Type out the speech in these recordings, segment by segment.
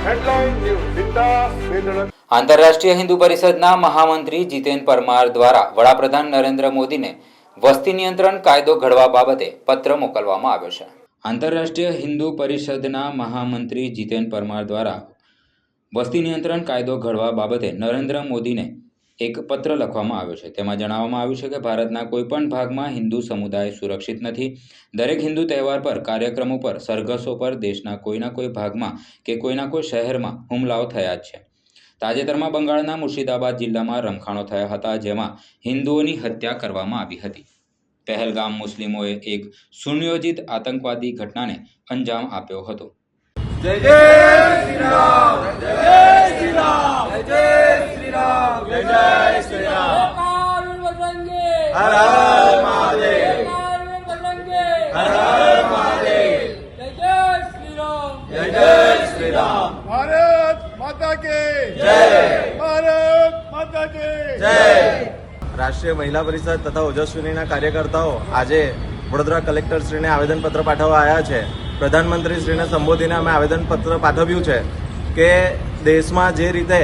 Headline news जिंदा आंतरराष्ट्रीय हिंदू परिषदના મહામંત્રી જીતેન પરમાર દ્વારા વડાપ્રધાન નરેન્દ્ર મોદીને વસ્તી નિયંત્રણ કાયદો ઘડવા બાબતે પત્ર મોકલવામાં આવ્યો છે। આંતરરાષ્ટ્રીય હિન્દુ પરિષદના મહામંત્રી જીતેન પરમાર દ્વારા વસ્તી નિયંત્રણ કાયદો ઘડવા બાબતે નરેન્દ્ર મોદીને એક પત્ર લખવામાં આવ્યો છે। તેમાં જણાવવામાં આવ્યું છે કે ભારતના કોઈપણ ભાગમાં હિન્દુ સમુદાય સુરક્ષિત નથી। દરેક હિન્દુ તહેવાર પર, કાર્યક્રમો પર, સરઘસો પર દેશના કોઈના કોઈ ભાગમાં કે કોઈના કોઈ શહેરમાં હુમલાઓ થયા જ છે। તાજેતરમાં બંગાળના મુર્શિદાબાદ જિલ્લામાં રમખાણો થયા હતા, જેમાં હિન્દુઓની હત્યા કરવામાં આવી હતી। પહેલગામ મુસ્લિમોએ એક સુનિયોજિત આતંકવાદી ઘટનાને અંજામ આપ્યો હતો। जय जय श्री राम, जय जय श्री राम, जय जय श्री राम, जय जय श्री राम। हर हर महादेव, हर हर महादेव, जय जय श्री राम, जय जय श्री राम। भारत माता के जय, भारत माता के जय। રાષ્ટ્રીય મહિલા પરિષદ તથા ઓજસ્વીનીના કાર્યકર્તાઓ આજે વડોદરા કલેક્ટરશ્રીને આવેદનપત્ર પાઠવવા આવ્યા છે। પ્રધાનમંત્રીશ્રીને સંબોધીને અમે આવેદનપત્ર પાઠવ્યું છે કે દેશમાં જે રીતે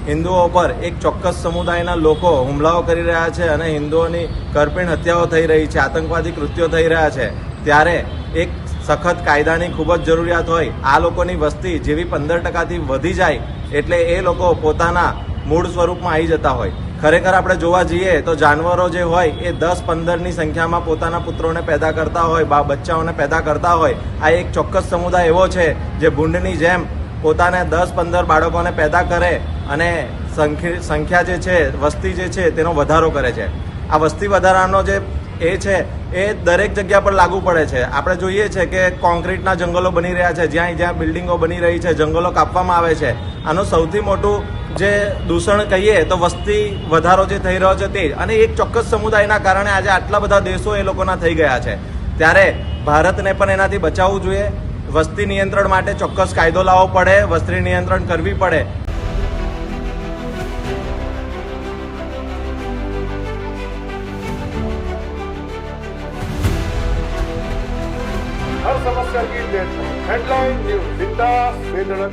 હિન્દુઓ પર એક ચોક્કસ સમુદાયના લોકો હુમલાઓ કરી રહ્યા છે અને હિન્દુઓની કરપીણ હત્યાઓ થઈ રહી છે, આતંકવાદી કૃત્યો થઈ રહ્યા છે, ત્યારે એક સખત કાયદાની ખૂબ જ જરૂરિયાત હોય। આ લોકોની વસ્તી જેવી 15%થી વધી જાય એટલે એ લોકો પોતાના મૂળ સ્વરૂપમાં આવી જતા હોય। ખરેખર આપણે જોવા જઈએ તો જાનવરો જે હોય એ 10-15ની સંખ્યામાં પોતાના પુત્રોને પેદા કરતા હોય, બચ્ચાઓને પેદા કરતા હોય। આ એક ચોક્કસ સમુદાય એવો છે જે ભૂંડની જેમ પોતાને 10-15 બાળકોને પેદા કરે અને સંખ્યા જે છે, વસ્તી જે છે તેનો વધારો કરે છે। આ વસ્તી વધારાનો જે એ છે એ દરેક જગ્યા પર લાગુ પડે છે। આપણે જોઈએ છે કે કોન્ક્રીટના જંગલો બની રહ્યા છે, જ્યાં જ્યાં બિલ્ડિંગો બની રહી છે, જંગલો કાપવામાં આવે છે। આનું સૌથી મોટું જે દૂષણ કહીએ તો વસ્તી વધારો જે થઈ રહ્યો છે તે, અને એક ચોક્કસ સમુદાયના કારણે આજે આટલા બધા દેશો એ લોકોના થઈ ગયા છે। ત્યારે ભારતને પણ એનાથી બચાવવું જોઈએ। વસ્તી નિયંત્રણ માટે ચોક્કસ કાયદો લાવવો પડે, વસ્તી નિયંત્રણ કરવી પડે। हर समस्या की हेडलाइन न्यूज जिंदा